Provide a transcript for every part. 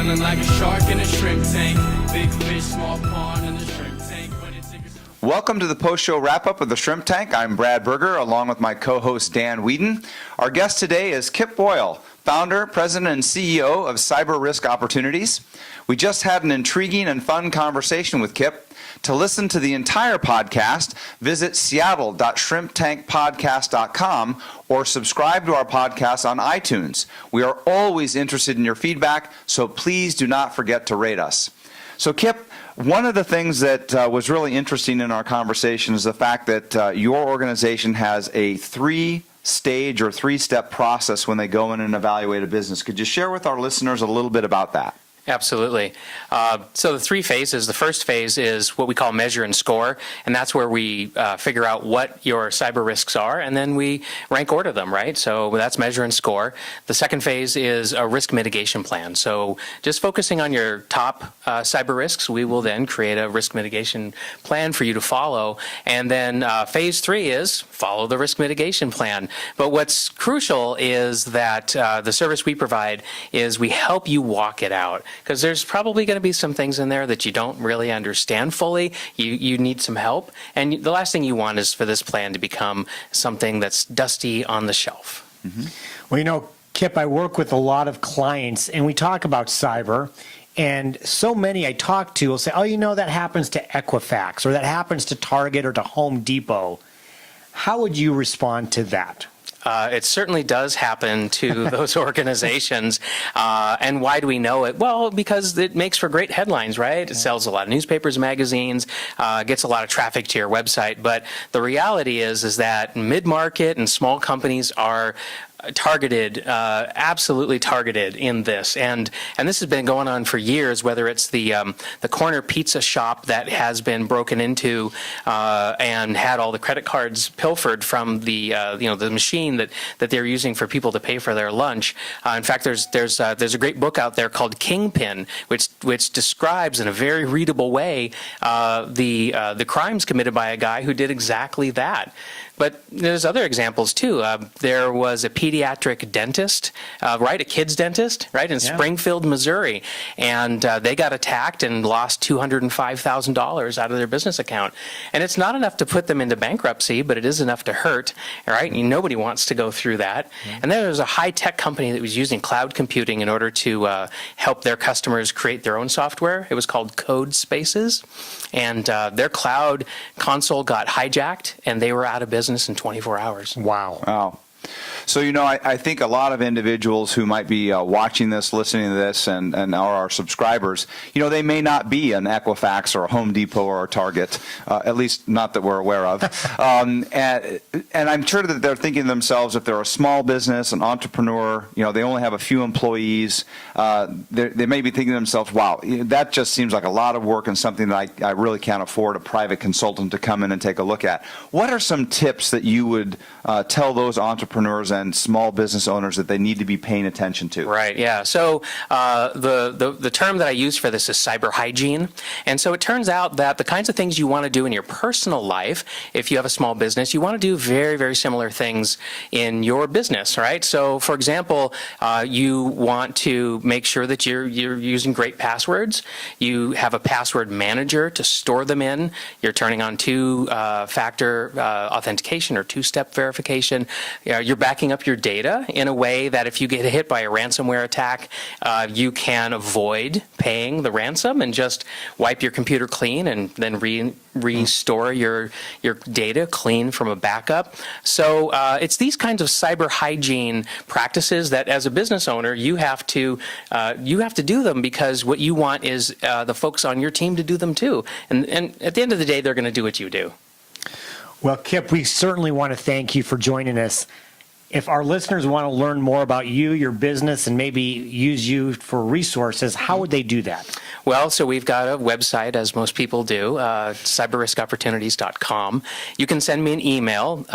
Smiling like a shark in a shrimp tank. Big fish, small pond in the shrimp tank. Welcome to the post-show wrap-up of the Shrimp Tank. I'm Brad Berger, along with my co-host Dan Whedon. Our guest today is Kip Boyle, founder, president, and CEO of Cyber Risk Opportunities. We just had an intriguing and fun conversation with Kip. To listen to the entire podcast, visit seattle.shrimptankpodcast.com or subscribe to our podcast on iTunes. We are always interested in your feedback, so please do not forget to rate us. So, Kip, one of the things that was really interesting in our conversation is the fact that your organization has a three-stage or three-step process when they go in and evaluate a business. Could you share with our listeners a little bit about that? Absolutely. So the three phases, the first phase is what we call measure and score, and that's where we figure out what your cyber risks are, and then we rank order them, right? So that's measure and score. The second phase is a risk mitigation plan. So just focusing on your top cyber risks, we will then create a risk mitigation plan for you to follow. And then phase three is follow the risk mitigation plan. But what's crucial is that the service we provide is we help you walk it out. Because there's probably going to be some things in there that you don't really understand fully. You need some help. And the last thing you want is for this plan to become something that's dusty on the shelf. Mm-hmm. Well, you know, Kip, I work with a lot of clients, and we talk about cyber. And so many I talk to will say, oh, you know, that happens to Equifax, or that happens to Target or to Home Depot. How would you respond to that? It certainly does happen to those organizations. And why do we know it? Well, because it makes for great headlines, right? It sells a lot of newspapers, magazines, gets a lot of traffic to your website. But the reality is that mid-market and small companies are targeted, absolutely targeted in this, and this has been going on for years. Whether it's the corner pizza shop that has been broken into and had all the credit cards pilfered from the the machine that they're using for people to pay for their lunch. In fact, there's a great book out there called Kingpin, which describes in a very readable way the crimes committed by a guy who did exactly that. But there's other examples too. There was a pediatric dentist, a kid's dentist, in Springfield, Missouri, and they got attacked and lost $205,000 out of their business account. And it's not enough to put them into bankruptcy, but it is enough to hurt, right? Nobody wants to go through that. Mm-hmm. And then there was a high-tech company that was using cloud computing in order to help their customers create their own software. It was called Code Spaces, and their cloud console got hijacked, and they were out of business in 24 hours. Wow. So, I think a lot of individuals who might be watching this, listening to this, and are our subscribers, they may not be an Equifax or a Home Depot or a Target, at least not that we're aware of. And I'm sure that they're thinking to themselves, if they're a small business, an entrepreneur, they only have a few employees, they may be thinking to themselves, wow, that just seems like a lot of work and something that I really can't afford a private consultant to come in and take a look at. What are some tips that you would tell those entrepreneurs and small business owners that they need to be paying attention to? Right, yeah. So the term that I use for this is cyber hygiene. And so it turns out that the kinds of things you want to do in your personal life, if you have a small business, you want to do very, very similar things in your business, right? So for example, you want to make sure that you're using great passwords. You have a password manager to store them in. You're turning on two-factor authentication or two-step verification. You're backing up your data in a way that if you get hit by a ransomware attack, you can avoid paying the ransom and just wipe your computer clean and then restore your data clean from a backup. So it's these kinds of cyber hygiene practices that as a business owner you have to do them, because what you want is the folks on your team to do them too. And at the end of the day, they're going to do what you do. Well, Kip, we certainly want to thank you for joining us. If our listeners want to learn more about you, your business, and maybe use you for resources, how would they do that? Well, so we've got a website, as most people do, cyberriskopportunities.com. You can send me an email.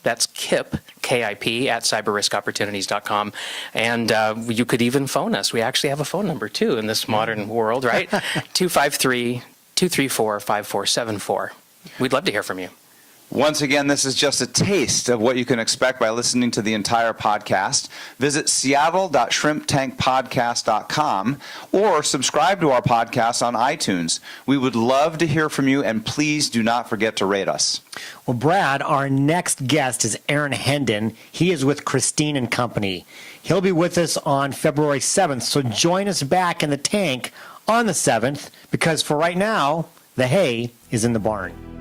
That's Kip, K-I-P, at cyberriskopportunities.com. And you could even phone us. We actually have a phone number, too, in this modern world, right? 253-234-5474. We'd love to hear from you. Once again, this is just a taste of what you can expect by listening to the entire podcast. Visit seattle.shrimptankpodcast.com or subscribe to our podcast on iTunes. We would love to hear from you, and please do not forget to rate us. Well, Brad, our next guest is Aaron Hendon. He is with Christine and Company. He'll be with us on February 7th, so join us back in the tank on the 7th, because for right now, the hay is in the barn.